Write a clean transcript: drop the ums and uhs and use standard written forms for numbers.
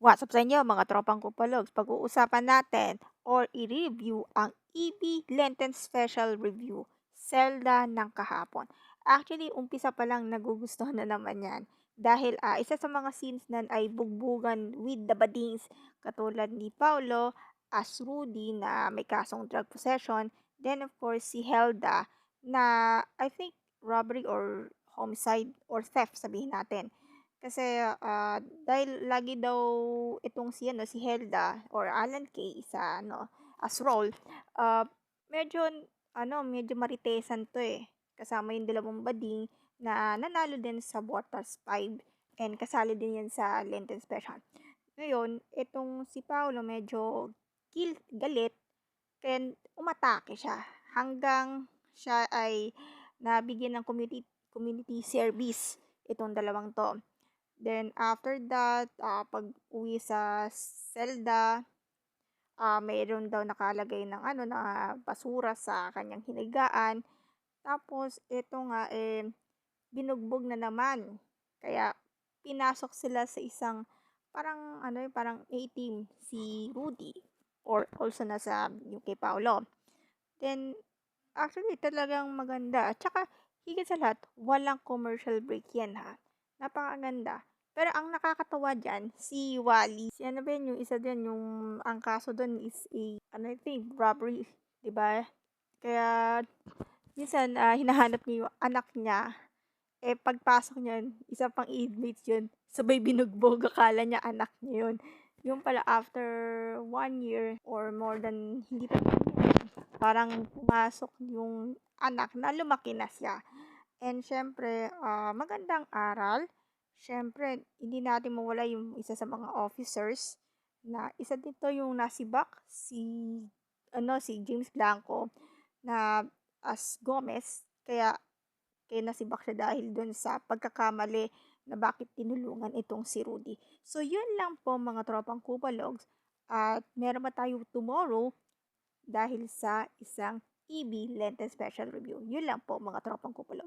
What's up sa inyo mga tropang kupalogs? Pag-uusapan natin or i-review ang EB Lenten Special Review, Zelda ng kahapon. Actually, umpisa pa lang nagugustuhan na naman yan. Dahil isa sa mga scenes nan ay bugbugan with the badings katulad ni Paolo as Rudy na may kasong drug possession. Then of course si Helda na I think robbery or homicide or theft sabihin natin. Kasi, dahil lagi daw itong si ano, si Helda or Alan Kay sa ano, as role, ah, medyo medyo maritesan 'to, eh. Kasama yung dalawang bading na nanalo din sa Bortas 5 and kasali din 'yan sa Lenten Special. Ngayon, itong si Paolo medyo galit kaya umatake siya hanggang siya ay nabigyan ng community service itong dalawang 'to. Then after that, pag-uwi sa selda, mayroon daw nakalagay ng ano, na basura sa kanyang hinigaan. Tapos ito nga, binugbog na naman. Kaya pinasok sila sa isang parang ano, parang A-team si Rudy or also nasa yung kay Paolo. Then actually talagang maganda at saka higit sa lahat walang commercial break 'yan, ha. Napakaganda. Pero ang nakakatuwa diyan si Wally, si ano ba 'yun, yung isa din yung ang kaso dun is ano I think robbery, 'di ba? Kaya minsan, hinahanap niya yung anak niya, pagpasok niyan isa pang inmates 'yun, sabay binugbog akala niya anak niya 'yun. Yung pala after 1 year or more than hindi pa parang pumasok yung anak na lumaki na siya. And siyempre, magandang aral. Siyempre, hindi natin mawala yung isa sa mga officers na isa dito yung nasibak si James Blanco na as Gomez. Kaya nasibak siya dahil dun sa pagkakamali na bakit tinulungan itong si Rudy. So, yun lang po mga tropang Kupalogs. At meron pa tayo tomorrow dahil sa isang EB Lenten Special Review. Yun lang po mga tropang Kupalogs.